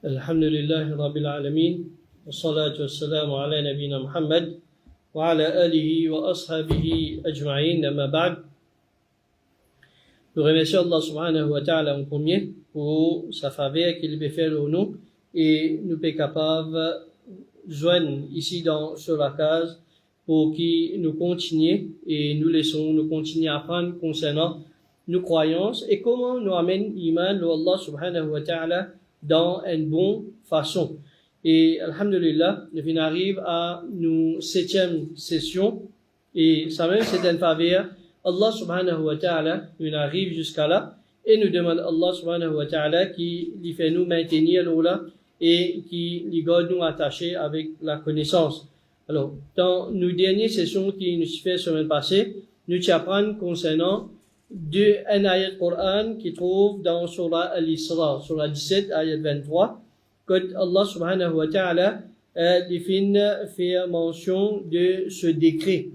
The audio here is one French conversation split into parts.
الحمد لله رب العالمين والصلاة والسلام على نبينا محمد وعلى آله وأصحابه أجمعين أما بعد. Nous remercions Allah subhanahu wa ta'ala en premier pour sa faveur qu'il peut faire pour nous et nous peut capables joindre ici sur la case pour qu'il nous continue et nous continuer à apprendre concernant nos croyances et comment nous amène l'iman de Allah subhanahu wa ta'ala dans une bonne façon. Et alhamdulillah, nous arrivons à nos 7e session et ça même c'est une faveur. Allah subhanahu wa ta'ala nous arrive jusqu'à là et nous demande Allah subhanahu wa ta'ala qui lui fait nous maintenir là et qui lui garde nous attachés avec la connaissance. Alors, dans nos dernières sessions qui nous fait semaine passée, nous apprenons concernant un ayat Coran qui trouve dans Surah Al-Isra, Surah 17, ayat 23, que Allah subhanahu wa ta'ala fait mention de ce décret.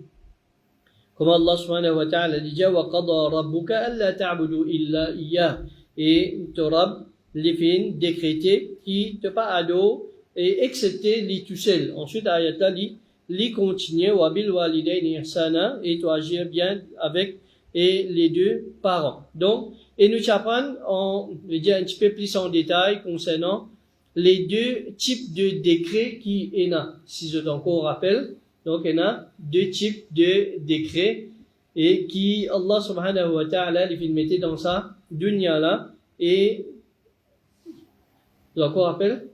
Comme Allah subhanahu wa ta'ala dit, وَقَضَى رَبُّكَ أَلَّا تَعْبُدُوا إِلَّا إِيَّاهُ. Et ton Rabb les fait décréter qui te pas ado et excepté les tout seul. Ensuite, ayat li continue, وَبِلْ وَالِدَيْنِ إِحْسَانًا, et tu agir bien avec et les deux parents. Donc, et nous apprenons un petit peu plus en détail concernant les deux types de décrets qui est là. Si je t'encore rappelle, donc il y a deux types de décrets et qui Allah subhanahu wa ta'ala les mettait dans sa dunya là et je encore rappelle,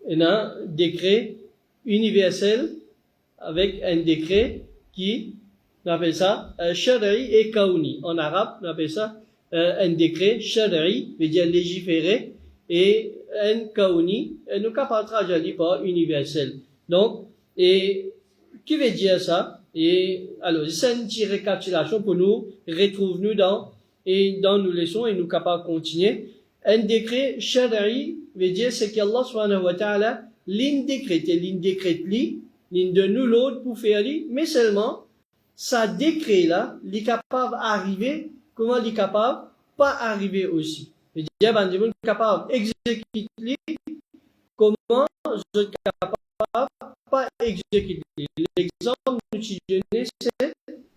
il y a un décret universel avec un décret qui on appelle ça shari'i et kauni. En arabe, on appelle ça un décret shari'i, veut dire légiféré, et un kauni, nous capables de traduire par universel. Donc, et qui veut dire ça? Et alors, c'est une petite récapitulation pour nous retrouver nous dans nos leçons et nous capables de continuer. Un décret shari'i veut dire c'est qu'Allah subhanahu wa ta'ala décrète de nous l'autre pour faire mais seulement ça décret là, il est capable d'arriver, comment il est capable pas arriver aussi. Il dit, ben, il est capable d'exécuter, comment je suis capable pas exécuter. L'exemple que nous donnons, c'est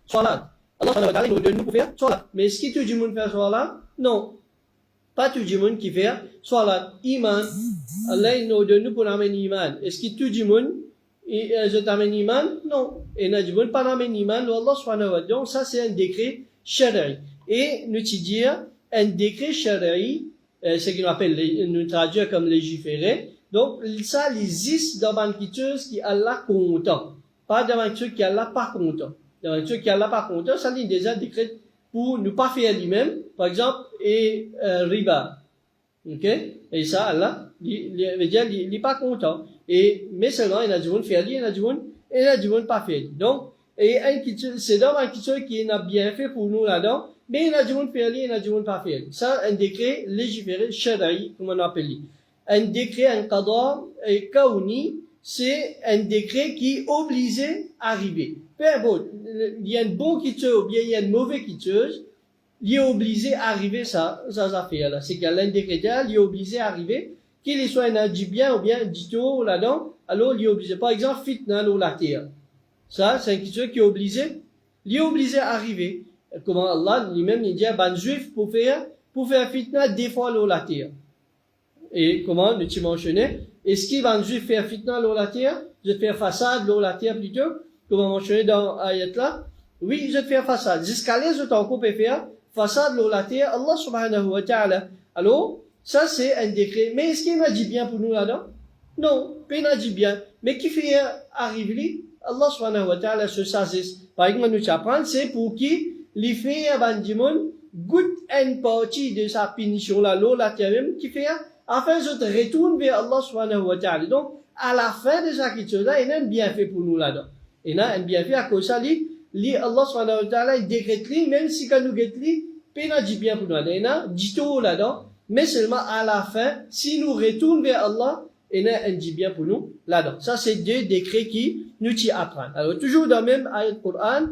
Salat. Allah nous donne nous pour faire Salat. Mais est-ce que tout le monde fait Salat? Non. Pas tout le monde qui fait Salat. Iman. Allah nous donne nous pour amener Iman. Est-ce que tout le monde je t'amène iman? Non. Et n'a dit, pas d'amène iman, Allah subhanahu wa ta'ala. Donc, ça, c'est un décret shari'i. Et, nous te dire, un décret shari'i, ce qu'on appelle, nous traduire comme légiférer. Donc, ça, il existe dans quelque chose qui Allah content. Pas dans quelque chose qui Allah pas content. Dans quelque chose qui Allah pas content, ça, il déjà décret pour ne pas faire lui-même. Par exemple, riba. Ok? Et ça, Allah, il est pas content. Et, mais seulement, il y a du monde faire, il y a du monde pas faire. Donc, c'est dans un quelque chose qui a bien fait pour nous là-dedans, mais il y a du monde faire, il y a du monde pas faire. Ça, un décret légiféré, shari'i, comme on appelle. Un décret, un qada, kauni, c'est un décret qui est obligé à arriver. Peu importe, il y a un bon quelque chose, ou bien il y a un mauvais quelque chose, il est obligé à arriver ça affaire là. C'est qu'il y a un décret, il est obligé à arriver, qu'il soit un dit bien ou bien dit tout là-dedans, alors il est obligé. Par exemple, fitna ou la terre. Ça, c'est quelque chose qui est obligé. Il est obligé à arriver. Comment Allah lui-même il dit à ban juif pour faire fitna des fois la terre. Et comment nous tu mentionnais, est-ce qu'il va juif faire fitna la terre? Je vais faire façade la terre plutôt. Comment mentionner dans ayat là? Oui, je vais faire façade. Jusqu'à là, je t'en coupe et faire façade la terre. Allah subhanahu wa ta'ala. Alors, ça, c'est un décret. Mais est-ce qu'il m'a dit bien pour nous là-dedans? Non, il m'a dit bien. Mais qui fait arriver, Allah subhanahu wa ta'ala se saisisse. Par exemple, nous apprendre, c'est pour qui, les fait abandimon, goûte une partie de sa punition là, la terre même, qui fait, afin de se retourne vers Allah subhanahu wa ta'ala. Donc, à la fin de ça, quelque chose là, il y a un bienfait pour nous là-dedans. Il y a un bienfait à cause de ça, Allah subhanahu wa ta'ala, il décrète même si quand nous guette il m'a dit bien pour nous là-dedans. Il y a dit tout là-dedans. Mais seulement à la fin, si nous retournons vers Allah, il y a un dit bien pour nous là-dedans. Ça, c'est deux décrets qui nous y apprennent. Alors, toujours dans le même ayat Coran,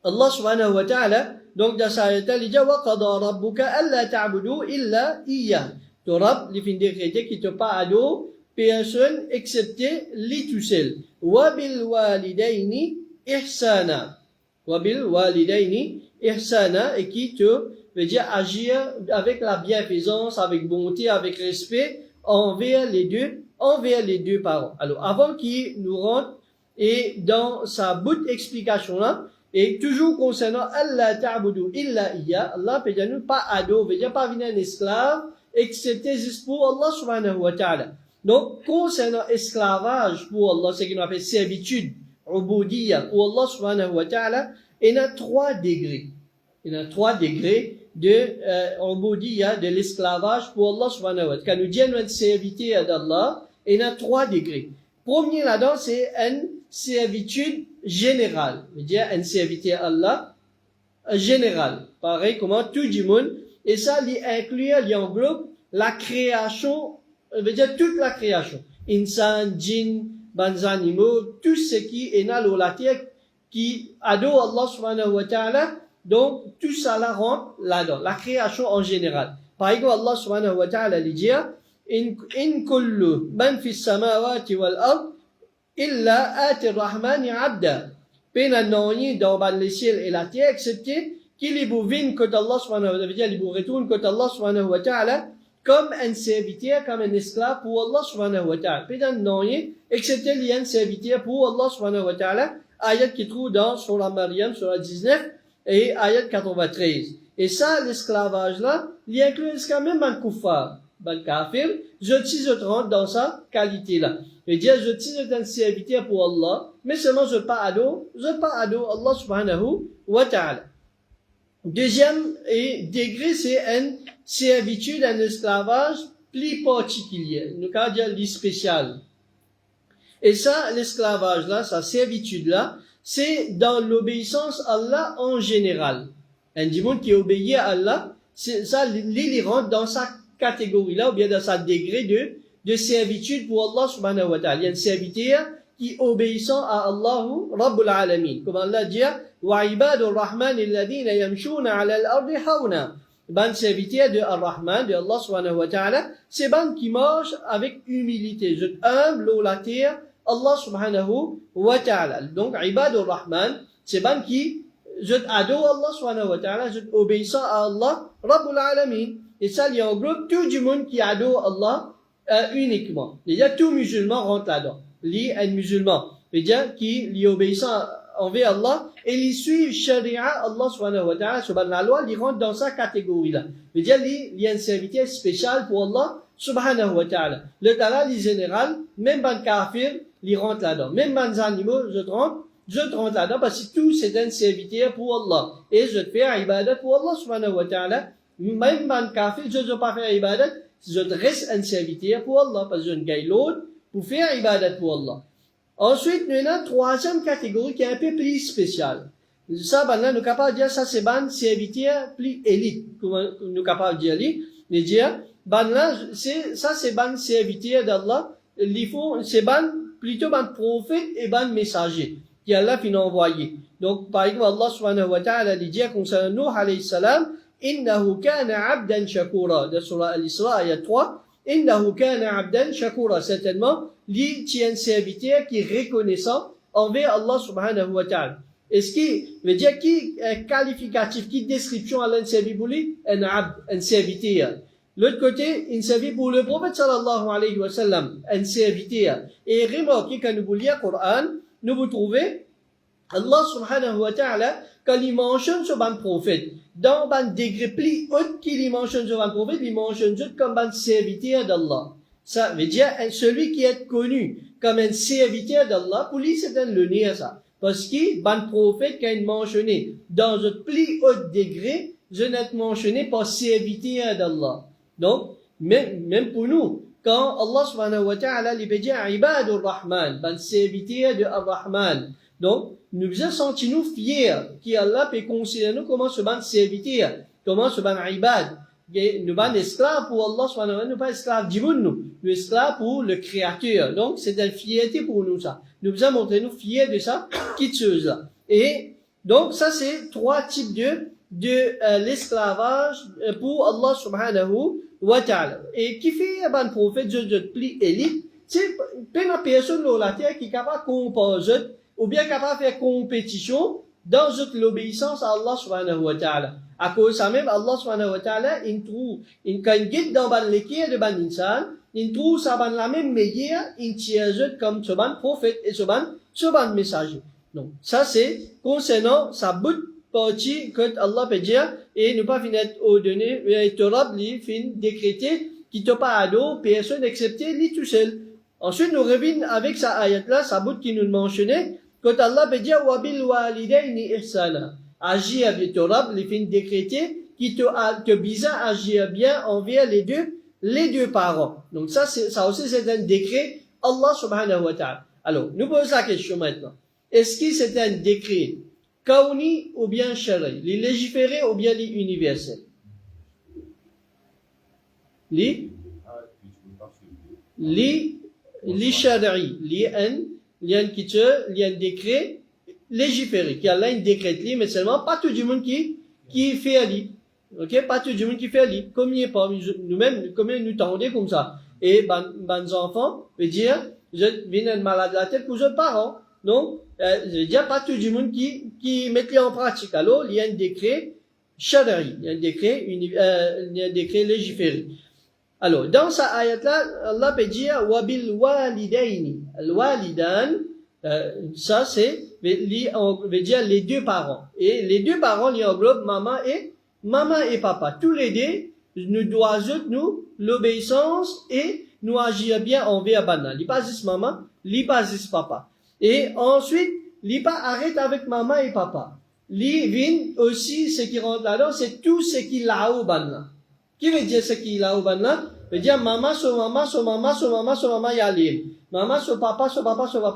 Allah subhanahu wa ta'ala, donc dans sa ayat, il dit, وَقَضَى رَبُّكَ أَلَّا تَعْبُدُوا إِلَّا إِيَّاهُ. ton Rab, les fins décrétés qui te pas ado, personne excepté lui tout seul. Wabil walidaini ihsana. Wabil walidaini ihsana, et qui te veut dire agir avec la bienfaisance, avec bonté, avec respect envers les deux parents. Alors, avant qu'il nous rentre et dans sa bout d'explication là, et toujours concernant Allah ta'budu illa iya, Allah peut dire nous pas ado, veut dire pas venir un esclave, excepté juste pour Allah subhanahu wa ta'ala. Donc, concernant esclavage pour Allah, ce qu'on appelle servitude, ubudiyya, pour Allah subhanahu wa ta'ala, il y a 3 degrés. Il y a 3 degrés de ubudiyya, de l'esclavage pour Allah subhanahu wa ta'ala. Quand nous disons une servitude d'Allah, il y a 3 degrés. Premier là-dedans, c'est une servitude générale. C'est-à-dire une servitude à Allah générale. Pareil, comment tout le monde. Et ça, il inclut, il englobe la création, veut dire toute la création. Insan, djinn, bans animaux, tout ce qui est dans la terre, qui adore Allah subhanahu wa ta'ala. Donc, tout ça là rentre là-dedans. La création en général. Par exemple, Allah subhanahu wa ta'ala dit, in kullu man fi samawati wal ard illa ati rahmani abda. Pena noni dans les ciels et la terre, excepté qu'il y bouvine que Allah subhanahu wa ta'ala, il y retourne que Allah subhanahu wa ta'ala, comme un serviteur, comme un esclave pour Allah subhanahu wa ta'ala. Pena noni, excepté il y a un serviteur pour Allah subhanahu wa ta'ala, ayat qui trouve dans Surah Maryam, Surah 19, et ayat 93. Et ça, l'esclavage là, il inclut quand même un kuffar. Ben kafir, je rentre dans sa qualité là. Et dire je suis un serviteur pour Allah, mais seulement je pas ado Allah subhanahu wa ta'ala. Deuxième degré, c'est une servitude, un esclavage plus particulier, nous cas dire le spécial. Et ça, l'esclavage là, sa servitude là, c'est dans l'obéissance à Allah en général. Un monde qui obéit à Allah, c'est ça, il rentre dans sa catégorie là, ou bien dans sa degré de servitude pour Allah subhanahu wa ta'ala. Il y a un serviteur qui obéissant à Allah Rabbul Alamin. Comme Allah dit, wa ibadur rahman alladhina yamshuna ala al-ardi hawna. Ben serviteur de Ar-Rahman, de Allah subhanahu wa ta'ala, c'est ben qui marche avec humilité. Je humble la terre, Allah subhanahu wa ta'ala. Donc, ibadur rahman, c'est ben qui, je adore Allah subhanahu wa ta'ala, je obéissant à Allah Rabbul Alamin. Et ça, il y a un groupe, tout le monde qui adore Allah uniquement. Déjà, tout musulman rentre là-dedans. Lui, un musulman, déjà, qui lui obéissant envers Allah, et il suit Sharia, Allah subhanahu wa ta'ala, subhanahu la loi, il rentre dans sa catégorie-là. Déjà, il y a un serviteur spécial pour Allah subhanahu wa ta'ala. Le talal, il général, même ban kafir, il rentre là-dedans. Même ban animaux, je te rentre là-dedans, parce que tout, c'est un serviteur pour Allah. Et je te fais ibadat pour Allah subhanahu wa ta'ala. Même ban kafir, je ne veux pas faire ibadat, je reste un serviteur pour Allah, parce que je ne gagne l'autre pour faire ibadat pour Allah. Ensuite, nous avons une troisième catégorie qui est un peu plus spéciale. Ça, ben là, nous sommes capables de dire, ça, c'est un serviteur plus élite, comme nous sommes capables de dire, ben là, ça, c'est un serviteur d'Allah, c'est plutôt un prophète et un messager, qui Allah finit envoyé. Donc, par exemple, Allah subhanahu wa ta'ala dit concernant Nuh alayhi salam, innahu kana abdan shakura, de surah Al-Isra, ayat 3, innahu kana abdan shakura, certainement, lui tient un serviteur qui est reconnaissant envers Allah subhanahu wa ta'ala. Est-ce qu'il veut dire qui est qualificatif, qui description à l'un serviteur pour lui? Un serviteur. L'autre côté, un serviteur pour le prophète sallallahu alayhi wa sallam, un serviteur. Et remarquez quand nous lisons le Coran, nous vous trouvez Allah subhanahu wa ta'ala, quand il mentionne sur un prophète, dans un degré plus haut qu'il mentionne sur un prophète, il mentionne juste comme un serviteur d'Allah. Ça veut dire, celui qui est connu comme un serviteur d'Allah, pour lui, c'est un l'honneur, ça. Parce que, ban prophète, quand il mentionné dans un plus haut degré, je n'ai mentionné pas serviteur d'Allah. Donc, même pour nous, quand Allah subhanahu wa ta'ala, il peut dire, ibadur rahman, ban serviteur de Ar-Rahman. Donc, nous sentons-nous fiers qu'Allah peut considérer nous comme ce ban serviteur, comment ce ban ibad. Nous sommes esclaves pour Allah subhanahu wa ta'ala, nous pas esclaves du monde, nous esclaves pour le Créateur. Donc, c'est une fierté pour nous, ça. Nous avons montré nous fiers de ça, petite chose là. Et, donc, ça, c'est 3 types de l'esclavage pour Allah subhanahu wa ta'ala. Et qui fait un prophète de pli élite, c'est pas une personne sur la terre qui est capable de composer ou bien capable de faire compétition dans l'obéissance à Allah subhanahu wa ta'ala. À cause de ça même, Allah subhanahu wa ta'ala, il trouve, quand il guide dans l'équerre de ban insan, il trouve ça ban la même meilleure, il tient comme ce ban prophète et ce ban messager. Donc, ça c'est concernant sa bout partie que Allah peut dire, et ne pas finir au donner, et Torah, li fin décréter, qui te pas à dos, personne excepté lui tout seul. Ensuite, nous revenons avec sa ayat là, sa bout qui nous mentionnait, quand Allah peut dire, wa bil walidayni ihsana. Agir avec Torah, les fins décrétés, qui te vise à agir bien envers les deux parents. Donc ça aussi c'est un décret, Allah subhanahu wa ta'ala. Alors, nous posons la question maintenant. Est-ce que c'est un décret kauni ou bien shari, les légiférés ou bien les universels? Les shari, les un décret légiféré, qui a là une décret, mais seulement pas tout le monde qui fait ali. Ok, pas tout le monde qui fait ali. Comme il n'y a pas, nous-mêmes, comme nous tendons comme ça. Et, ben enfants, veut dire, je viens malade de la tête pour les parents. Donc, je veux dire, pas tout le monde qui met en pratique. Alors, il y a un décret shadari, il y a un décret légiféré. Alors, dans sa ayat-là, Allah peut dire, wabil walidayni. Al-walidan, ça c'est, veut dire les deux parents. Et les deux parents, ils englobent maman et papa. Tous les deux, nous doivent, nous, l'obéissance et nous agir bien envers Bana. Li pas juste maman, li pas juste papa. Et ensuite, li pas arrête avec maman et papa. Li vin aussi, ce qui rentre là-dedans, c'est tout ce qui là au Bana. Qui veut dire ce qui là au Bana? Veut dire maman, so maman, y a l'île. Maman, so papa,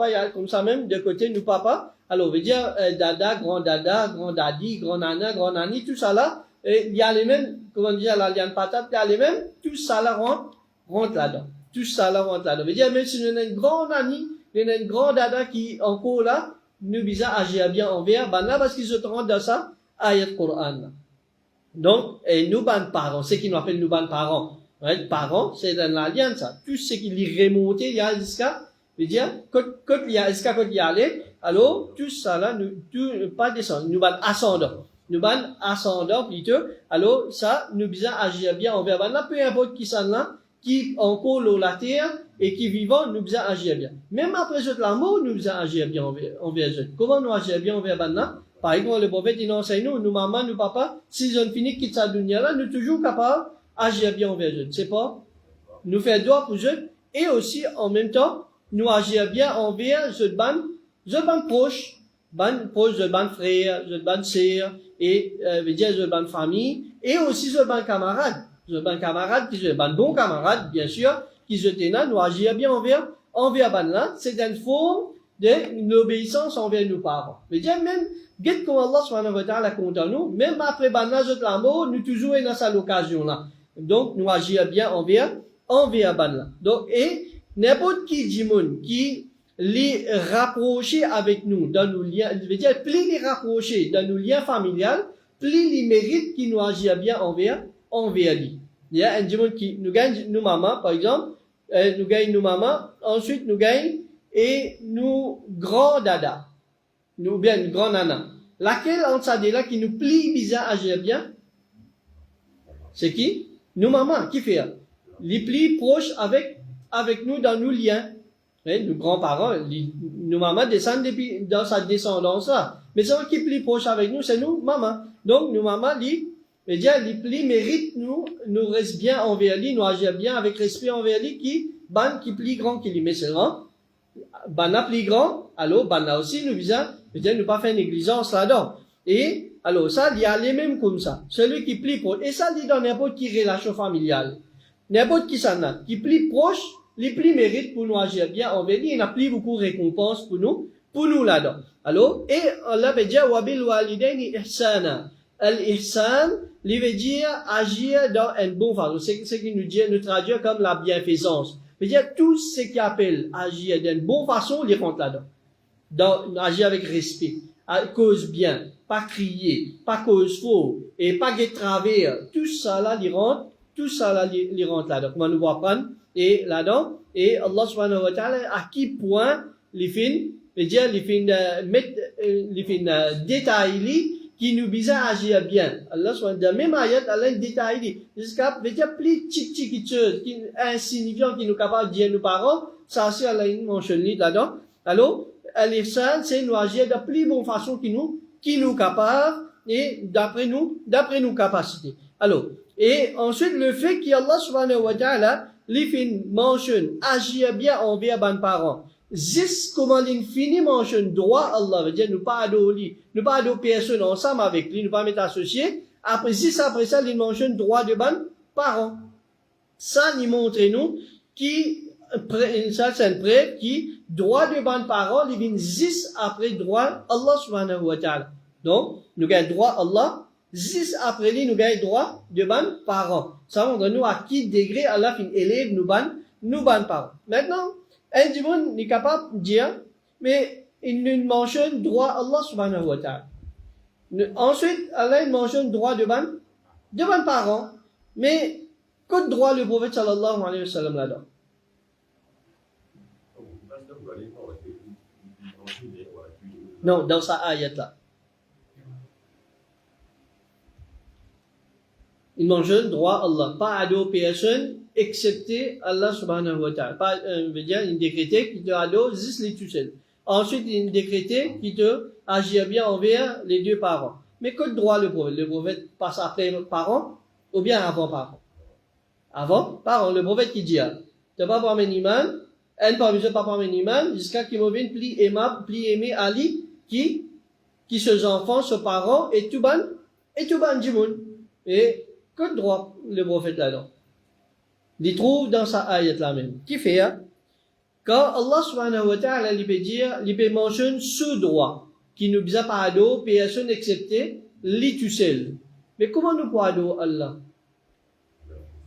y a comme ça même, de côté, nous papa. Alors, veut dire, dada, grand daddy, grand nana, grand nani, tout ça là, il y a les mêmes, comment dire, la liane patate, il y a les mêmes, tout ça là rentre là-dedans. Tout ça là rentre là-dedans. Veut dire, même si nous avons une grande nani, nous avons une grande dada qui, encore là, nous bizarre agir bien envers, ben là, parce qu'ils se rendent dans ça, ayat Coran. Donc, et nous, ben parents, c'est qui nous appelle nous, ben parents. Ouais, parents, c'est dans l'alliance, ça. Tout ce qui est remonté, il y a jusqu'à, veut dire, quand il y a jusqu'à quand il y a allé, alors, tout ça là, tout, pas descendre, nous ban ascendant plutôt, alors, ça, nous bizarre agir bien envers, ben là, peu importe qui s'en là, qui encore la terre, et qui vivant, nous bizarre agir bien. Même après cette la mort, nous bizarre agir bien envers eux. Comment nous agir bien envers ben là? Par exemple, le prophète, il enseigne nous maman, nous papa, si on finit quitte sa dunya là, nous toujours capables agir bien envers eux. C'est pas? Nous faire droit pour eux, et aussi, en même temps, nous agir bien envers eux, ban proche, de ban frère, de ban sœur, et, veut dire, de ban famille, et aussi de ban camarade. De ban camarade, qui sont ban bon camarade, bien sûr, qui se tenant, nous agir bien envers ban là, c'est une forme de l'obéissance envers nos parents. Veut dire, même, get comme Allah subhanahu wa ta'ala compte nous, même après ban là, la mort, nous toujours dans cette occasion là. Donc, nous agir bien envers ban là. Donc, et, n'importe qui dit qui les rapprocher avec nous dans nos liens, je veux dire, plus les rapprocher dans nos liens familiales, plus les mérites qui nous agir bien envers lui. Il y a un dimanche qui nous gagne nos mamans, par exemple, nous gagne nos mamans, ensuite nous gagne et nous grand dada, nous bien grand nana. Laquelle entre ça là qui nous plie bizarre agir bien? C'est qui? Nos mamans, qui fait? Les plis proches avec nous dans nos liens. Nos grands-parents, nos mamans descendent depuis, dans sa descendance là. Mais c'est qui plie proche avec nous, c'est nous, maman. Donc, nos mamans, les plis méritent nous restent bien envers lui, nous agir bien avec respect envers lui, qui plie grand, qui lui met seulement. Bana plie grand, alors, bana aussi, nous nous pas faire négligence là-dedans. Et, alors, ça, il y a les mêmes comme ça. Celui qui plie proche, et ça, dit dans n'importe qui relation familiale. N'importe qui s'en a, qui plie proche, les plis méritent pour nous agir bien envers lui, il n'a plus beaucoup de récompenses pour nous là-dedans. Alors, et Allah veut dire, wabil walidayni ihsana. Al-ihsan, il veut dire agir dans un bon façon. C'est ce qui nous traduit comme la bienfaisance. Veut dire tout ce qui appelle agir d'une bonne façon, il rentre là-dedans. Agir avec respect. à cause bien, pas crier, pas cause faux, et pas guet travers, tout ça là, il rentre, là-dedans. Comment nous apprendre? Et là-dedans, et Allah subhanahu wa ta'ala, à qui point, les fins, détailler, qui nous vise à agir bien. Allah subhanahu wa ta'ala, même ayat, Allah détaille, jusqu'à, plus petite chose, insignifiant, qui nous capable de dire nos parents, ça c'est Allah mentionne là-dedans. Alors, l'ihsan, c'est nous agir de plus bonne façon qui nous capable, et d'après nos capacités. Alors, et ensuite, le fait qu'Allah subhanahu wa ta'ala, les mentionne, agir bien envers les parents. Juste comment l'infini mentionne droit Allah, veut dire, nous pas adorer personne ensemble avec lui, nous pas mettre associés. Après ça, il mentionne droit de ban parents. Ça, nous montre nous, ça, c'est une preuve qui, droit de ban parents, il vient juste après droit Allah subhanahu wa ta'ala. Donc, nous gagnons droit Allah, juste après lui, nous gagnons droit de ban parents. Ça montre nous à qui degré Allah fin élève nous ban parents. Maintenant, un du monde est capable de dire, mais il nous mentionne droit Allah subhanahu wa ta'ala. Ensuite, Allah mentionne droit de ban parents. Mais, quel droit le prophète sallallahu alayhi wa sallam là-dedans? Non, dans sa ayat là. Il mentionne droit Allah, pas ado personne, excepté Allah subhanahu wa ta'ala. Pas, veut dire, il décrété qui te ado, juste les tout seul. Ensuite, il décrété qui te agit bien envers les deux parents. Mais quel droit le prophète? Le prophète passe après parents, ou bien avant parents? Avant parents. Le prophète qui dit, t'as pas parmi iman, elle parmi pas parmi iman, jusqu'à qu'il me vienne plus aimable, plus aimé Ali, qui ses enfants, ses parents, et tout ban du monde. Et, quel droit le prophète là-dedans? Il trouve dans sa ayat là même. Qui fait, quand Allah subhanahu wa ta'ala, il peut mentionner ce droit, qui nous a pas ado, personne excepté, lui tout seul. Mais comment nous pouvons ado Allah?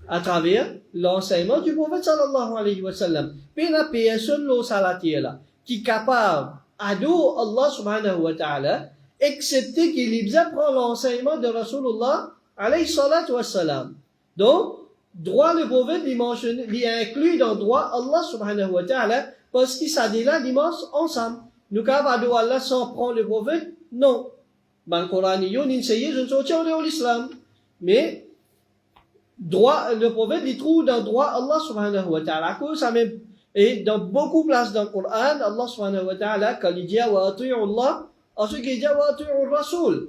À travers l'enseignement du prophète sallallahu alayhi wa sallam. Mais la personne l'eau salatier là, qui est capable ado Allah subhanahu wa ta'ala, excepté qu'il prend l'enseignement de Rasulullah alayhi salatu wa salam. Donc, droit le prophète, il inclut dans droit Allah subhanahu wa ta'ala, parce qu'il s'est là dimanche ensemble. Nous, quand ado Allah sans prendre le prophète, non. Dans le Coran, il y a une enseigne, je ne sais pas l'islam. Mais, droit, le prophète, il trouve dans droit Allah subhanahu wa ta'ala. Ça même, et dans beaucoup de places dans le Coran, Allah subhanahu wa ta'ala, quand il dit, wa ati'u Allah, ensuite il dit, wa ati'u Rasul.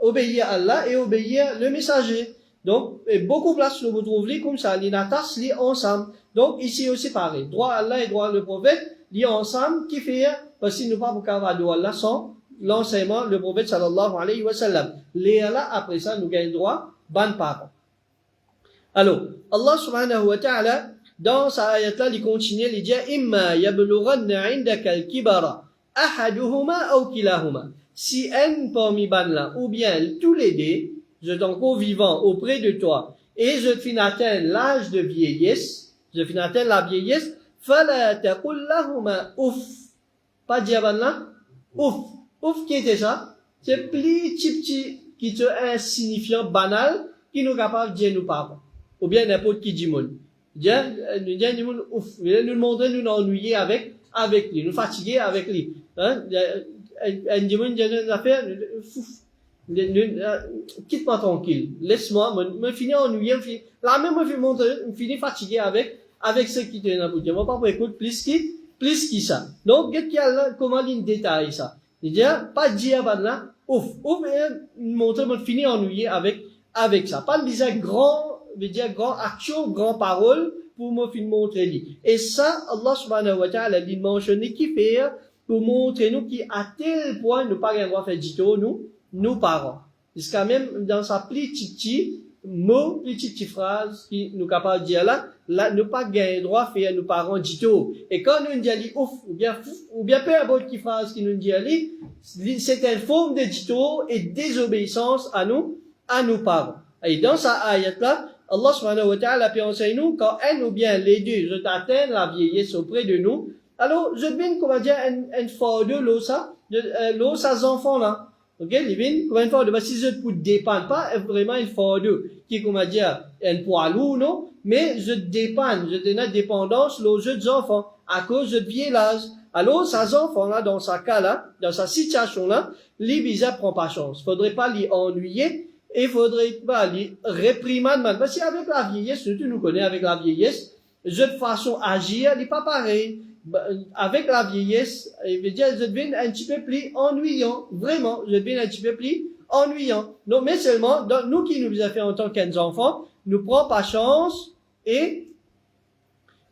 Obéir à Allah et obéir le messager. Donc, et beaucoup de places, nous vous trouvez comme ça, les natas, les ensemble. Donc, ici aussi pareil. Droit à Allah et droit le prophète, les ensemble, qui fait, parce qu'il ne pas pour qu'avoir droit à Allah sans l'enseignement, le prophète sallallahu alayhi wa sallam. Les Allah, après ça, nous gagnons droit, ban parents. Alors, Allah subhanahu wa ta'ala, dans sa ayat-là, il continue, il dit, imma yablughanna indaka al-kibara, ahaduhuma ou kilahuma. Si un parmi ban-là, ou bien tous les deux, je suis encore vivant auprès de toi, et je finis atteindre l'âge de vieillesse, la vieillesse, fala taqul lahuma ouf. Pas dire ban-là, ouf. Ouf, qui était ça? C'est plus petit, qui est insignifiant, banal, qui nous capable de dire nous parents. Ou bien n'importe qui dit monde. Nous disons, ouf, nous montrer nous ennuyer avec lui, nous fatiguer avec lui. Hein? Un dimanche, une affaire, quitte-moi tranquille, laisse-moi, me finir ennuyé, là même me finir fatigué avec ce qui te n'a pas dit. Moi, pas pour écouter plus qui ça. Donc, comment il détaille ça? Il dit, pas dire, là, ouf, montrer, me finir ennuyé avec ça. Pas dire grand action, grand parole, pour me finir montrer lui. Et ça, Allah subhanahu wa ta'ala, il mentionne qui fait, pour montrer nous qui à tel point nous pas avoir droit faire du tout nous parents. Jusqu'à même dans sa petite mot, petite phrase qui nous capable de dire là nous pas gagner droit faire nos parents du tout. Et quand nous dit ouf ou bien peu importe qui phrase qui nous dit c'est une forme de dito et désobéissance à nos parents. Et dans sa ayat là, Allah subhanahu wa ta'ala peut enseigner nous quand un ou bien les deux je t'atteins la vieillesse auprès de nous. Alors, je viens, comment dire, un fort de l'eau, ça, L'eau, ça s'enfant là. Ok, Livin, combien de fois, de si je ne dépends pas, vraiment, il faut deux. Qui, comment dire, un poilou, non? Mais je dépends, je tenais dépendance, l'eau, jeux enfants, à cause de vieillage. Alors, ces enfants-là, dans ce cas-là, dans sa situation-là, les bizarres prend pas chance. Faudrait pas les ennuyer, et faudrait pas les réprimander. Parce qu'avec la vieillesse, tu nous connais avec la vieillesse, de façon agir, n'est pas pareil. Avec la vieillesse, je veux dire, je deviens un petit peu plus ennuyant. Vraiment, je deviens un petit peu plus ennuyant. Donc, mais seulement, donc, nous qui nous avons fait en tant qu'enfants, nous prenons pas chance et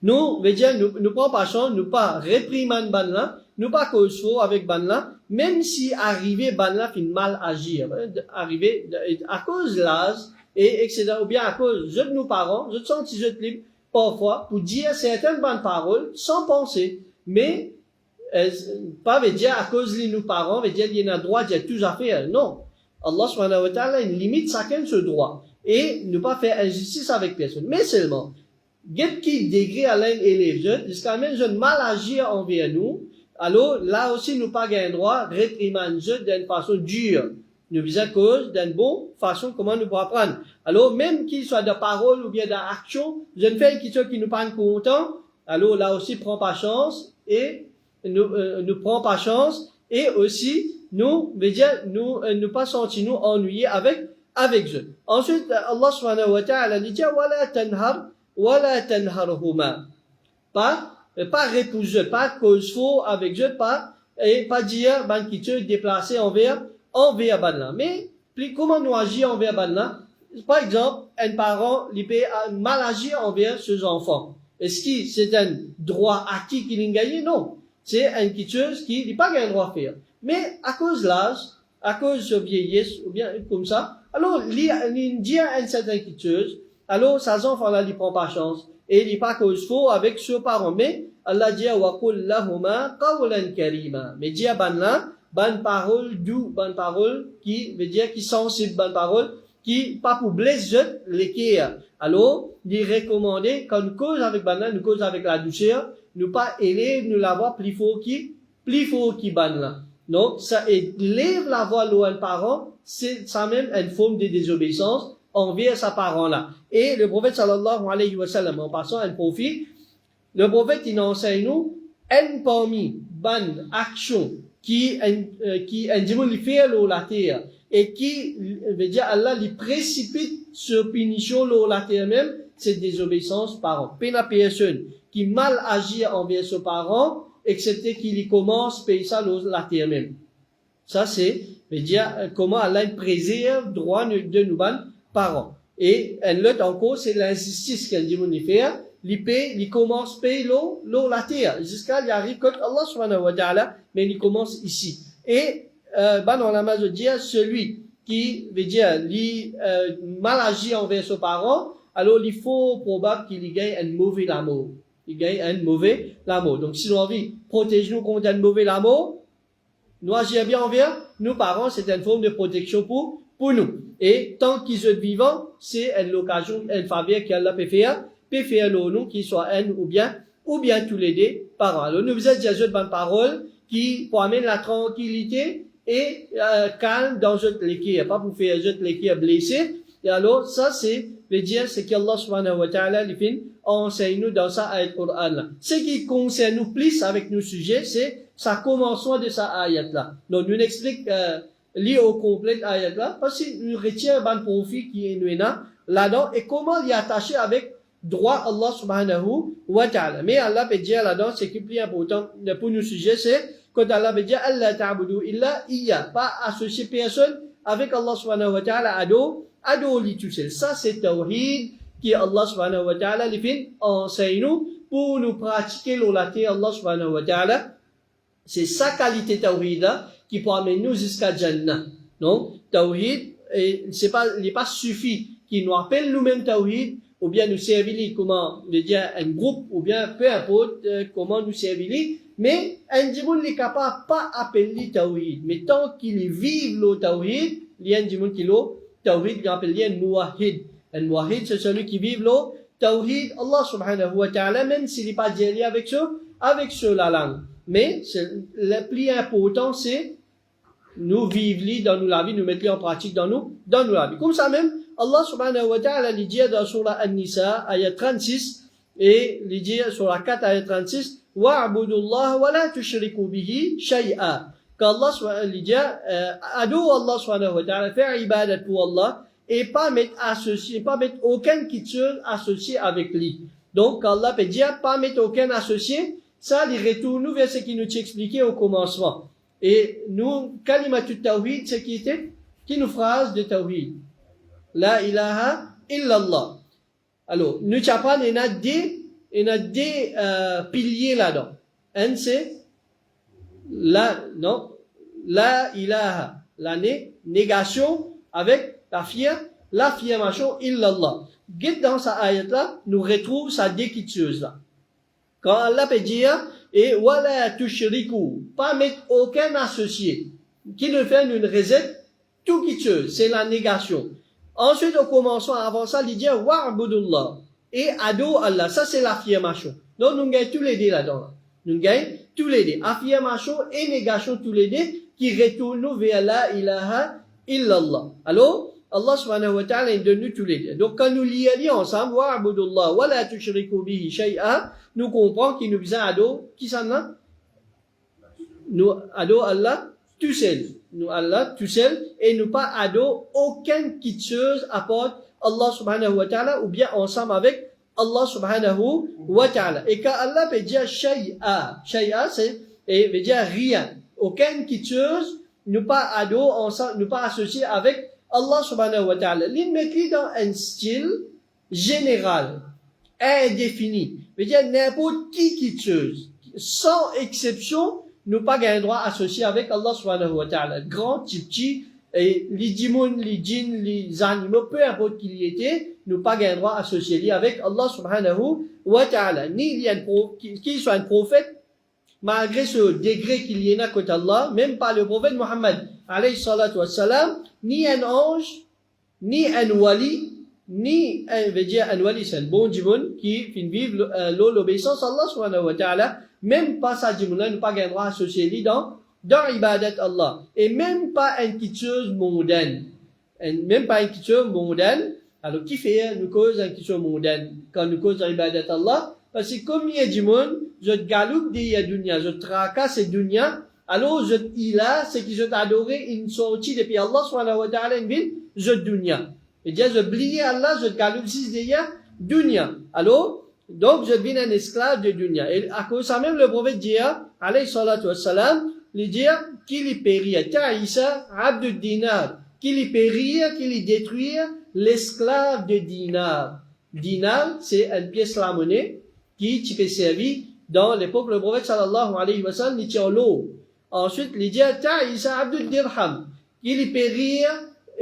nous, veut dire, nous prenons pas chance, nous pas réprimander ban là, nous pas cause faux avec ban là, même si arrivé ban là fin mal agir, arrivé à cause de l'âge et etc. ou bien à cause de nos parents, je sens si je te libre parfois pour dire certaines bonnes paroles sans penser, mais pas veut dire à cause de nos parents, veut dire il y a un droit de tout à faire. Non, Allah subhanahu wa ta'ala il limite chacun ce droit et ne pas faire injustice avec personne, mais seulement get qui degré à l'un élève jusqu'à même je mal agir envers nous, alors là aussi nous pas un droit de réprimander d'une façon dure. Nous visons cause d'une bonne façon comment nous pouvons apprendre. Alors même qu'il soit de parole ou bien d'action, je ne fais quelque chose qui nous parle content, alors là aussi prend pas chance et nous prend pas chance et aussi nous veut dire nous pas sentir nous ennuyés avec eux. Ensuite Allah subhanahu wa ta'ala dit wala tanharhuma, pas repousser, pas cause faux avec eux, pas dire ban qui te déplacer envers ban. Mais comment nous agir envers ban? Par exemple, un parent il peut mal agir envers ses enfants. Est-ce que c'est un droit acquis qu'il a gagné? Non, c'est une chose qui n'a pas un droit à faire. Mais à cause de l'âge, à cause de vieillesse ou bien comme ça, alors il dit une certaine chose. Alors, ces enfants-là, ils prennent pas chance. Et ils pas cause faux avec ses parents. Mais, Allah dit, wa qul lahuma qawlan karima. Mais dit, ban parole doux, ban parole qui veut dire qui sensible, ban parole qui pas pour blesser les cœurs. Alors, il recommandé qu'on cause avec ban nous cause avec la douceur, nous pas élève, nous la voix plus fort qui ban là. Donc, ça élève la voix loin parent, c'est ça même une forme de désobéissance envers sa parent-là. Et le prophète sallallahu alayhi wa sallam, en passant un profit, le prophète, il enseigne nous, une parmi bonne action qui individu fait la terre, et qui, veut dire, Allah, lui précipite sur punition la terre même, c'est désobéissance parent. Pena personne qui mal agit envers ses parents, excepté qu'il y commence payer ça la terre même. Ça, c'est, veut dire, comment Allah préserve droit de nous parents. Et l'autre encore, c'est l'injustice qu'un démon fait. Il commence à payer l'eau, la terre, jusqu'à il arrive contre Allah subhanahu wa ta'ala, mais il commence ici. Et, dans la masse de dire, celui qui veut dire, mal agit envers ses parents, alors il faut probable qu'il gagne un mauvais amour. Il gagne un mauvais amour. Donc, si nous avons envie de protéger nous contre un mauvais amour, nous agir bien envers nos parents, c'est une forme de protection pour nous. Et tant qu'ils sont vivants, c'est une occasion, une faveur qu'Allah peut faire nous, qu'il soit un ou bien tous les deux parents. Alors, nous vous êtes déjà de bonnes paroles qui, pour amener la tranquillité et, calme dans notre l'équipe, pas pour faire notre l'équipe blessé. Et alors, ça, c'est, veut dire, c'est qu'Allah subhanahu wa ta'ala, enseigne nous dans sa ayat Qur'an. Ce qui concerne nous plus avec nos sujets, c'est ça commencement de sa ayat là. Donc, nous explique, lié au complet ayat là, parce que nous retient un profit qui est là-dedans, et comment y attacher avec droit Allah subhanahu wa ta'ala. Mais Allah peut dire là-dedans, ce qui est plus important pour nos sujets, c'est quand Allah veut dire, Allah ta'budu illa iya, pas associer personne avec Allah subhanahu wa ta'ala, ado li tout seul. Ça, c'est tawhid qui Allah subhanahu wa ta'ala enseigne nous pour nous pratiquer l'olaté Allah subhanahu wa ta'ala. C'est sa qualité tawhid là qui peut amener nous jusqu'à Jannah. Donc, tawhid, il n'est pas suffit qu'il nous appelle nous-mêmes tawhid, ou bien nous servir comment, dire, un groupe, ou bien peu importe comment nous servir, mais un djimoun n'est capable pas appeler tawhid. Mais tant qu'il vive le tawhid, il y a un djimoun qui le tawhid, qui appelle un muwahid. Un muwahid, c'est celui qui vive le tawhid, Allah subhanahu wa ta'ala, même s'il n'est pas dialé avec ce la langue. Mais le plus important, c'est nous vivre dans nous la vie, nous mettre en pratique dans nous la vie. Comme ça même, Allah subhanahu wa ta'ala dit dans surah An-Nisa, ayat 36, et il dit sur la 4, ayat 36, وَاعْبُدُوا اللَّهَ وَلَا تُشْرِكُوا بِهِ شَيْئًا. Qu'Allah subhanahu Allah subhanahu wa ta'ala, faire ibadat pour Allah, et pas mettre aucun créature associé avec lui. Donc, Allah peut dire, pas mettre aucun associé, ça, il retourne vers ce qui nous expliqué au commencement. Et nous, kalimatut tawhid, c'est qui nous phrase de tawhid. La ilaha illallah. Alors, nous apprenons, il y a des piliers là-dedans. Un, c'est la ilaha, la négation avec l'affirmation illallah. Guide dans sa ayat là, nous retrouvons sa déquitueuse là. Quand Allah peut dire, et wala tushriku, pas mettre aucun associé, qui ne fait une recette, tout quitueuse, c'est la négation. Ensuite, au commencement, avant ça, il dit, wa'budullah, et ado Allah, ça c'est l'affirmation. Donc, nous gagnons tous les deux là-dedans. Nous gagnons tous les deux. Affirmation et négation tous les deux, qui retournent vers la ilaha illallah. Alors, Allah subhanahu wa ta'ala est donné tous les deux. Donc, quand nous lions ensemble, wa'budullah, wa la tushriku bihi shay'a, nous comprenons qu'il nous vient ado, qui s'en a? Nous ado Allah tout seul. Nous Allah tout seul, et nous pas ado aucune quitteuse apporte Allah subhanahu wa ta'ala, ou bien ensemble avec Allah subhanahu wa ta'ala. Et quand Allah peut dire shay'a, veut dire rien. Aucune quitteuse, nous pas ado ensemble, nous pas associé avec Allah subhanahu wa ta'ala. Il m'écrit dans un style général, indéfini. Veut dire n'importe qui tueuse, sans exception, nous pas gain droit associé avec Allah subhanahu wa ta'ala. Grand, petit, et les dimons, les djinns, les animaux, peu importe qui y était, nous pas gain droit associé avec Allah subhanahu wa ta'ala. Ni il y a qu'il soit un prophète, malgré ce degré qu'il y en a côté Allah, même pas le prophète Muhammad, alayhi salatu wassalam, ni un ange, ni un wali, ni un wali, c'est un bon djimoun qui finit vivre l'obéissance à Allah subhanahu wa ta'ala, même pas ça djimoun-là, nous pas gagnera associé lui dans ibadat Allah, et même pas une quitteuse mondaine, alors qui fait, nous cause une quitteuse mondaine, quand nous cause ibadat Allah, parce que comme il y a djimoun, je galoube dit ya dunya, je tracasse cette dunya, alors je ila, c'est que je t'adorer une sortie depuis Allah subhanahu wa ta'ala, une ville, je dunya. Et dire, je blie Allah, je galoube si déjà dunya. Alors, donc je deviens un esclave de dunya. Et à cause de ça même, le prophète dit, alayhi salatu wassalam, il dit, qu'il y périt, ta'isa, abdu dinar, qu'il y périr, qu'il y détruire l'esclave de dinar. Dinar, c'est une pièce la monnaie, qui peut servir dans l'époque, le prophète sallallahu alayhi wa sallam, il tient l'eau. Ensuite, il dit, ta'isa abdu dirham, qu'il y périr,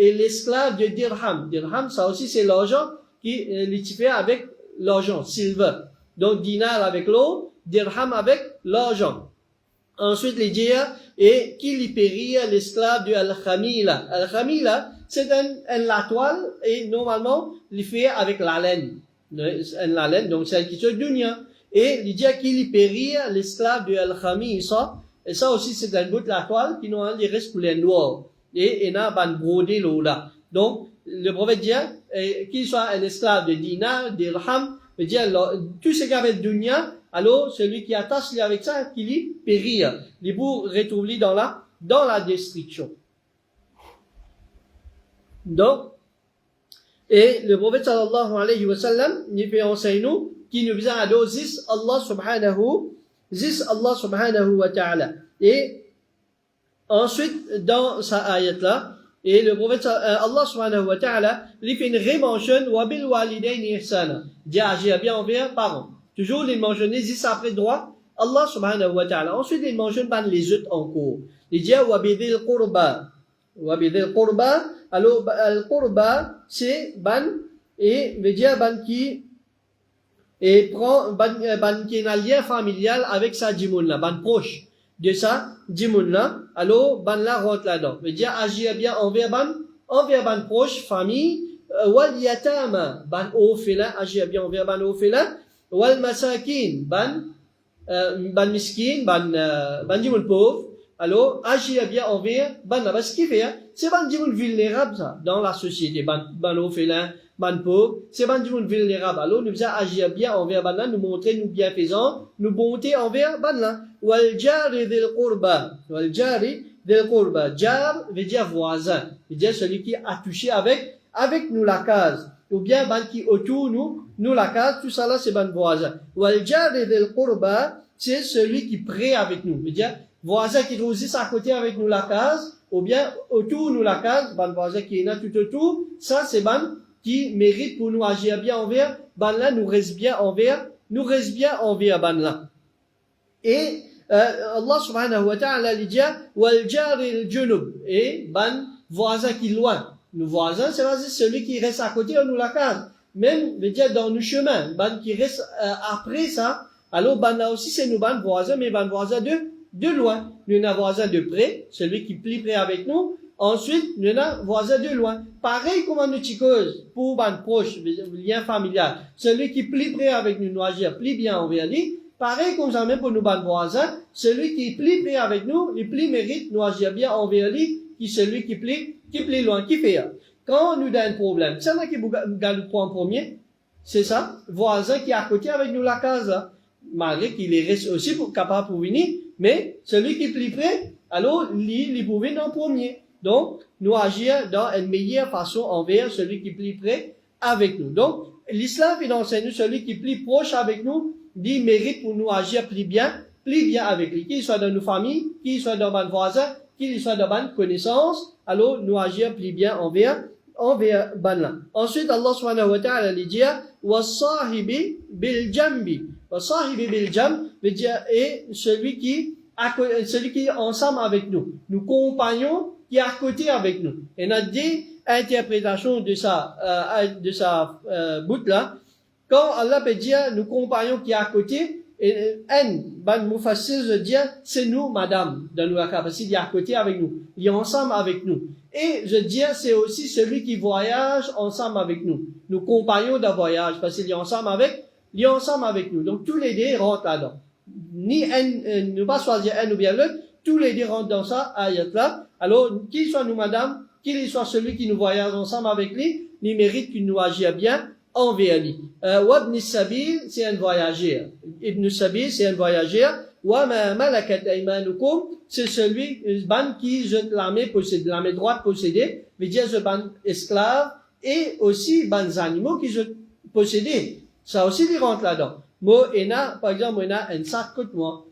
et l'esclave de dirham. Dirham, ça aussi, c'est l'argent qui est fait avec l'argent, silver. Donc, dinar avec l'eau, dirham avec l'argent. Ensuite, il dit, et qu'il y périr l'esclave de al-khamila. Al-khamila, c'est la toile, et normalement, il fait avec la laine. La laine, donc c'est une question dunya. Et il dit qu'il y périr l'esclave de al-khamisa. Et ça aussi, c'est un bout de la toile qui normalement, il reste couleur noire. Et il a ban brodé là. Donc, le prophète dit, qu'il soit un esclave de dinar, dirham, veut dire, tout ce qu'avec dunya, alors, celui qui attache avec ça, qu'il y périr. Les bouts retrouvent dans la destruction. Donc, et le prophète sallallahu alayhi wa sallam, il fait enseigner nous, qui nous vient à dos, zis Allah subhanahu wa ta'ala. Et, ensuite, dans sa ayat là, et le prophète Allah subhanahu wa ta'ala, il fait une remention, wa bil walidayni ihsana. Dit agir bien envers parents. Toujours les mentionner, juste après droit, Allah subhanahu wa ta'ala. Ensuite, il mentionne pas les autres encore. Il dit, wa bidil qurba. Wa bidil qurba. Alors, al qurba, c'est ban, et veut dire ban qui, et prend, ban qui est un lien familial avec sa djimoun là, ban proche de ça, djimoun là, alors, ban la rentre là-dedans. Veut dire, agir bien envers ban proche, famille, wal yatama, ban orphelin, agir bien envers ban orphelin, wal masakin, ban ban miskin, ban dimoun pauvre, alors agir bien envers ban là. Parce qu'il fait, c'est ban dimoun vulnérable ça dans la société, ban orphelin, ban pauvre, c'est ban dimoun vulnérable. Alors nous faisons agir bien envers ban là, nous montrer nous bienfaisants, nous bonté envers ban là. Wal jari dhil qurba, wal jari dhil qurba, jar veut dire voisin, veut dire celui qui a touché avec nous la case. Ou bien ban qui autour nous la case, tout ça là c'est ban voisin. Wal jari dhil qurba, c'est celui qui prie avec nous, veut dire voisin qui trouve aussi à côté avec nous la case, ou bien autour nous la case, ban voisin qui est là tout autour, ça c'est ban qui mérite pour nous agir bien envers, ban là nous reste bien envers ban là. Et Allah subhanahu wa ta'ala lui dit wal jari al junub, et ban voisin qui est loin. Nos voisins, c'est celui qui reste à côté de nous la case. Même, veut dire dans nos chemins, ban qui reste après ça, alors ban là aussi c'est nos ban voisins, mais ban voisins de loin. Nous avons un voisin de près, celui qui plie près avec nous. Ensuite, nous avons un voisin de loin. Pareil comme nous cause pour ban proche, lien familial. Celui qui plie près avec nous, nous agir plie bien envers lui. Pareil comme ça même pour nos ban voisins, celui qui plie près avec nous, il plie mérite, nous agir bien envers lui, qui celui qui plie loin, qui fait. Quand nous avons un problème, c'est là qui nous prend en premier, c'est ça, voisin qui est à côté avec nous la case là. Malgré qu'il est reste aussi capable pour venir, mais celui qui plie près, alors, il peut venir en premier. Donc, nous agir dans une meilleure façon envers celui qui plie près avec nous. Donc, l'islam il enseigne celui qui plie proche avec nous, dit mérite pour nous agir plie bien avec lui. Qu'il soit dans nos familles, qu'il soit dans nos voisins, qu'il soit dans nos connaissances, alors nous agir plie bien envers ban. Ensuite, Allah subhanahu wa ta'ala lui dit, was-sahibi bil jambi. Was-sahibi bil jamb veut dire, et celui qui est ensemble avec nous. Nous compagnons qui est à côté avec nous. Et on a des interprétations de sa bout là. Quand Allah peut dire, nous compagnons qui est à côté, et ban mufassir veut dire, c'est nous, madame, dans nos capacités, il est à côté avec nous. Il est ensemble avec nous. Et je dis, c'est aussi celui qui voyage ensemble avec nous. Nos compagnons de voyage, parce qu'il est ensemble avec nous. Donc, tous les deux rentrent là-dedans. Ne pas choisir un ou bien l'autre, tous les deux rentrent dans ça, ayat-là. Alors, qu'il soit nous, madame, qu'il soit celui qui nous voyage ensemble avec lui, il mérite qu'il nous agisse bien envers lui. Wabn Sabil, c'est un voyageur. Ibn Sabil, c'est un voyageur. Wa ma malakat aymanukum, c'est celui qui jette la main droite possédée, veut dire ce ban esclave, et aussi ban animaux qui jette possédés. Ça aussi, il rentre là-dedans. Par exemple, moi, un sac de moi,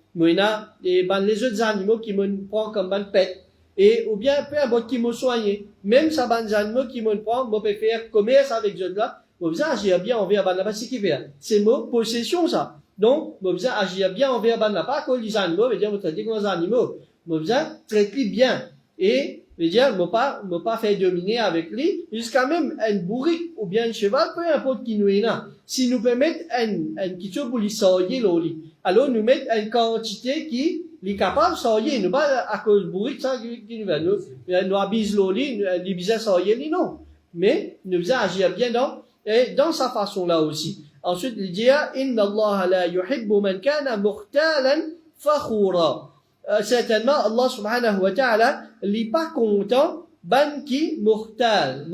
les autres animaux qui me prennent comme ban pet, et, ou bien, peu importe qui me soigne, même ça, ban animaux qui me prennent, moi, peut faire commerce avec eux là, moi, besoin agir bien envers ban là-bas, c'est qui fait, c'est mon possession, ça. Donc, moi, besoin agir bien envers ban là-bas, quand les animaux, veut dire, vous traitez comme les animaux. Moi, besoin traiter bien. Et, veut dire, moi pas faire dominer avec lui, jusqu'à même un bourrique, ou bien un cheval, peu importe qui nous est là. Si nous permettons un petit chose pour lui sortir l'oli, alors nous mettons une quantité qui est capable de sortir, nous pas à cause du bourrique, ça, qui nous abuse l'oli, nous besoin sortir, non. Mais, nous besoin agir bien dans sa façon là aussi. Ensuite, il dit, Inna Allah la yuhibbu man kana mukhtalan fakhura. Certainement, Allah subhanahu wa ta'ala, n'est pas content, ban qui mukhtal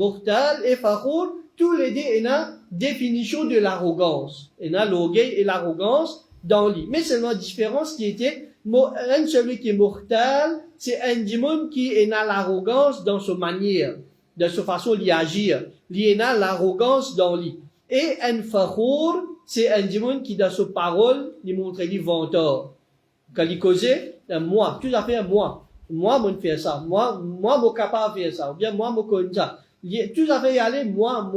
et fakhour, tous les deux, il y a définition de l'arrogance. Il y a l'orgueil et l'arrogance dans lui. Mais seulement la différence qui était, celui qui est mukhtal, c'est un démon qui a l'arrogance dans sa manière, dans sa façon d'y agir. Il a l'arrogance dans lui. Et un fakhour, c'est un démon qui, dans sa parole, il montre lui venteur. Quand il causait, moi, tout à fait moi, je fais ça, moi, je capable de faire ça, ou bien moi, je connais ça. Tout à fait y aller, moi,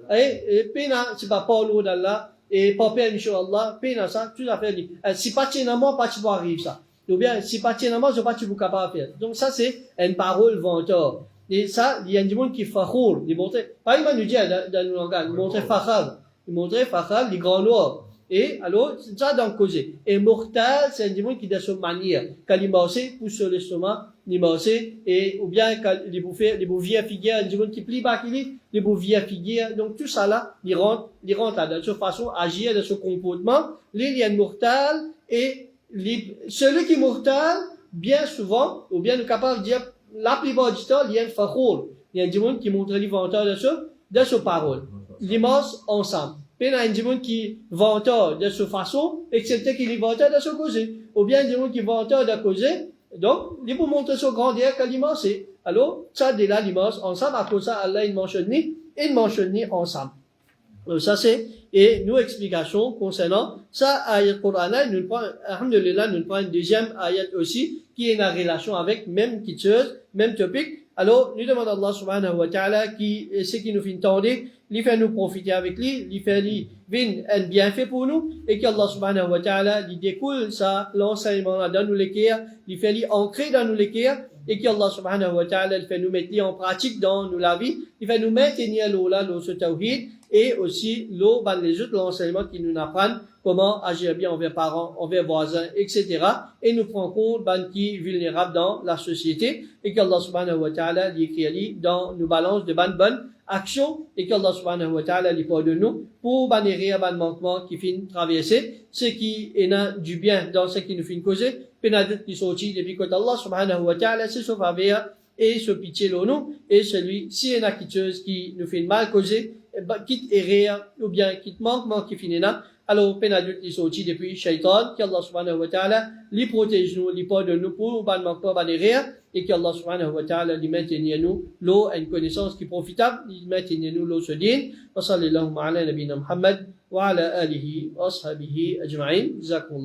et pena, c'est pas Paulo d'Allah, et Papa, Inch'Allah, pena ça, tout à fait, si pas tiens à moi, pas tu vas arriver ça. Ou bien, si pas tiens à moi, je pas tu vas capable de faire. Donc ça, c'est une parole venteur. Et ça, il y a un monde qui fakhour, il montre, par exemple, nous dit, dans le langage, il montre fakhar, les grands noirs. Et alors, c'est ça dans le causé. Et mortal, c'est un démon qui, de cette manière, quand il marche, pousse sur l'estomac, il marche, et, ou bien, quand il bouvier à figuière, un démon qui plie bas, il bouvier à figuière. Donc, tout ça là, il rentre là, de cette façon, agir, de ce comportement. Il y a un mortal, et celui qui est mortel, bien souvent, ou bien nous sommes capables de dire, la plupart du temps, il y a un fakhour. Il y a des gens qui montrent les venteurs de ce parole. L'immense ensemble. Puis il y a des gens qui vantent de cette façon, excepté qu'ils vantent de ce côté. Ou bien des gens qui vantent de causer. Donc, ils vous montrent ce grandeur que l'immense est. Alors, ça, de là, l'immense ensemble. Après ça, Allah, il mentionne ensemble. Donc, ça, c'est, et nos explications concernant ça, ayat Qur'an, nous prenons, alhamdulillah, nous prenons une deuxième ayat aussi, qui est en relation avec même chose, même topic. Alors, nous demandons à Allah subhanahu wa ta'ala ce qui nous fait entendre, il fait nous profiter avec lui, il fait un bienfait pour nous, et qu'Allah subhanahu wa ta'ala, il découle ça, l'enseignement dans nous l'équerre, il fait ancrer dans nous l'équerre, et qu'Allah subhanahu wa ta'ala, il fait nous mettre en pratique dans nous la vie, il fait nous maintenir l'eau ce tawhid, et aussi les autres l'enseignement qui nous apprennent comment agir bien envers parents, envers voisins, etc. Et nous prenons compte qui est vulnérable dans la société et qu'Allah subhanahu wa ta'ala l'écrit dans nous balance de bonnes actions et qu'Allah subhanahu wa ta'ala les pardonne nous pour rire ban manquement qui finit traverser ce qui est du bien dans ce qui nous finit causer pénadut qui sortit depuis que Allah subhanahu wa ta'ala c'est son faveur et ce pitié nous et celui si il y a quelque chose qui nous fait mal causer quitte erreur ou bien quitte manquement qui finit là alors pénadut qui sortit depuis shaitan qu'Allah subhanahu wa ta'ala les protège nous les pardonne nous pour ban manquement ban erreur et qu'Allah subhanahu wa ta'ala lui maintienne nous l'eau une connaissance qui est profitable lui maintienne nous l'eau ce din wa sallallahu ala nabina Muhammad wa ala alihi wa ashabihi ajma'in jazakumullah